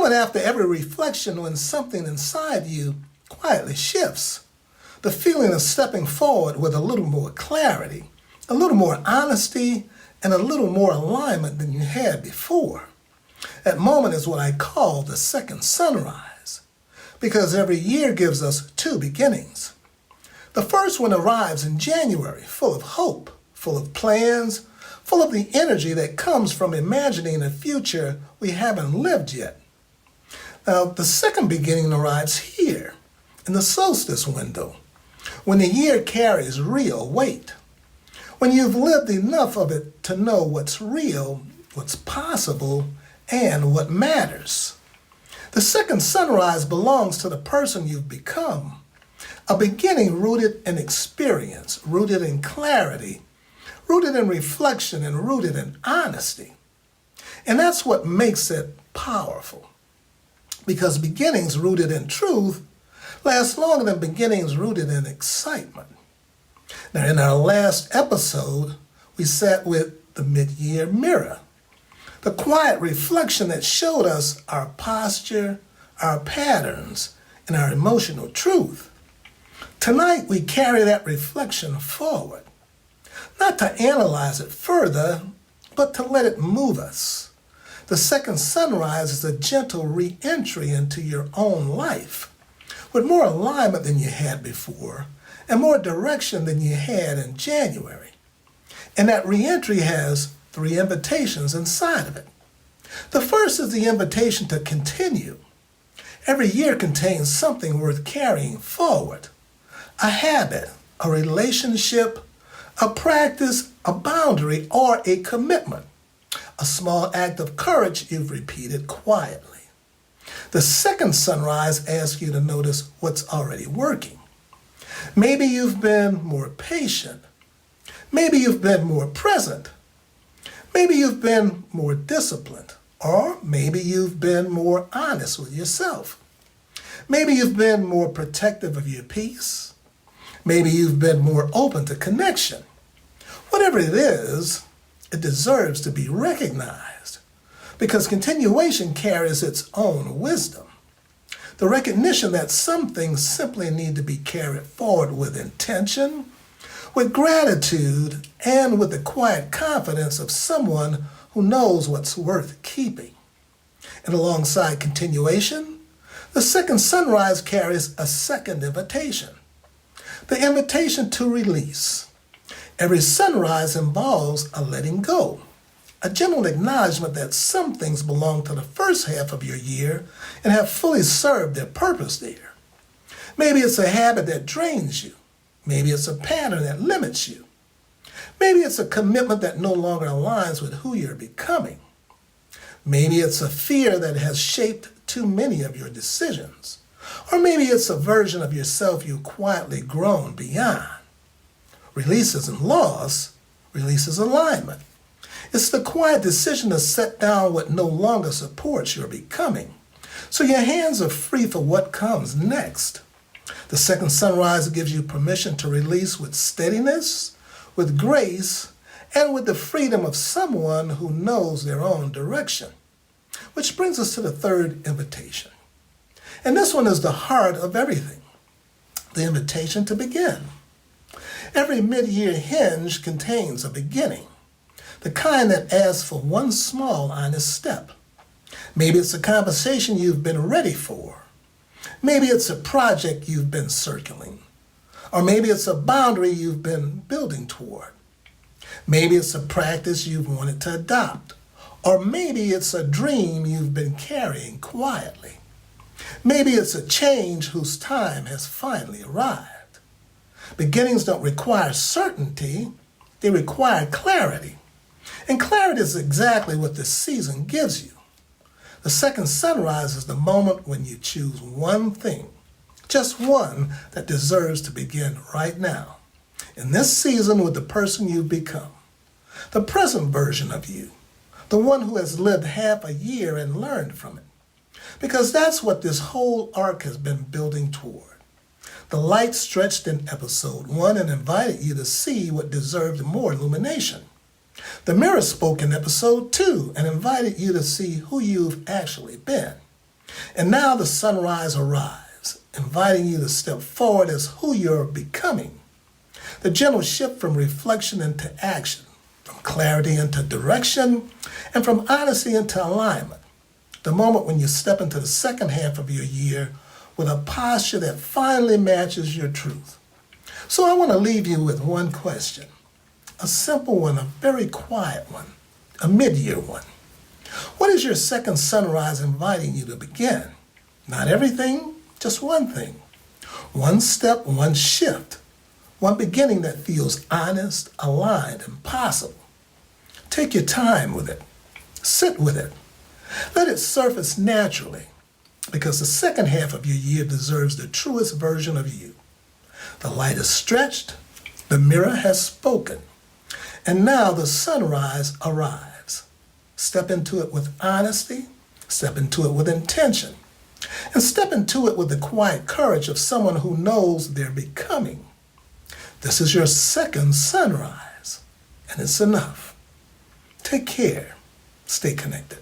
moment after every reflection when something inside you quietly shifts. The feeling of stepping forward with a little more clarity, a little more honesty, and a little more alignment than you had before. That moment is what I call the second sunrise, because every year gives us two beginnings. The first one arrives in January, full of hope, full of plans, full of the energy that comes from imagining a future we haven't lived yet. Now, the second beginning arrives here, in the solstice window, when the year carries real weight, when you've lived enough of it to know what's real, what's possible, and what matters. The second sunrise belongs to the person you've become, a beginning rooted in experience, rooted in clarity, rooted in reflection, and rooted in honesty. And that's what makes it powerful, because beginnings rooted in truth last longer than beginnings rooted in excitement. Now, in our last episode, we sat with the mid-year mirror, the quiet reflection that showed us our posture, our patterns, and our emotional truth. Tonight, we carry that reflection forward, not to analyze it further, but to let it move us. The second sunrise is a gentle re-entry into your own life, with more alignment than you had before, and more direction than you had in January. And that re-entry has 3 invitations inside of it. The first is the invitation to continue. Every year contains something worth carrying forward. A habit, a relationship, a practice, a boundary, or a commitment. A small act of courage you've repeated quietly. The second sunrise asks you to notice what's already working. Maybe you've been more patient. Maybe you've been more present. Maybe you've been more disciplined. Or maybe you've been more honest with yourself. Maybe you've been more protective of your peace. Maybe you've been more open to connection. Whatever it is, it deserves to be recognized, because continuation carries its own wisdom. The recognition that some things simply need to be carried forward with intention, with gratitude, and with the quiet confidence of someone who knows what's worth keeping. And alongside continuation, the second sunrise carries a second invitation, the invitation to release. Every sunrise involves a letting go, a gentle acknowledgement that some things belong to the first half of your year and have fully served their purpose there. Maybe it's a habit that drains you. Maybe it's a pattern that limits you. Maybe it's a commitment that no longer aligns with who you're becoming. Maybe it's a fear that has shaped too many of your decisions. Or maybe it's a version of yourself you've quietly grown beyond. Release isn't loss, release is alignment. It's the quiet decision to set down what no longer supports your becoming, so your hands are free for what comes next. The second sunrise gives you permission to release with steadiness, with grace, and with the freedom of someone who knows their own direction. Which brings us to the third invitation. And this one is the heart of everything, the invitation to begin. Every mid-year hinge contains a beginning, the kind that asks for one small honest step. Maybe it's a conversation you've been ready for. Maybe it's a project you've been circling. Or maybe it's a boundary you've been building toward. Maybe it's a practice you've wanted to adopt. Or maybe it's a dream you've been carrying quietly. Maybe it's a change whose time has finally arrived. Beginnings don't require certainty, they require clarity. And clarity is exactly what this season gives you. The second sunrise is the moment when you choose one thing, just one that deserves to begin right now. In this season with the person you've become, the present version of you, the one who has lived half a year and learned from it. Because that's what this whole arc has been building toward. The light stretched in episode 1 and invited you to see what deserved more illumination. The mirror spoke in episode 2 and invited you to see who you've actually been. And now the sunrise arrives, inviting you to step forward as who you're becoming. The gentle shift from reflection into action, from clarity into direction, and from honesty into alignment. The moment when you step into the second half of your year with a posture that finally matches your truth. So I want to leave you with one question, a simple one, a very quiet one, a mid-year one. What is your second sunrise inviting you to begin? Not everything, just one thing. One step, one shift. One beginning that feels honest, aligned, and possible. Take your time with it. Sit with it. Let it surface naturally, because the second half of your year deserves the truest version of you. The light is stretched, the mirror has spoken, and now the sunrise arrives. Step into it with honesty, step into it with intention, and step into it with the quiet courage of someone who knows they're becoming. This is your second sunrise, and it's enough. Take care. Stay connected.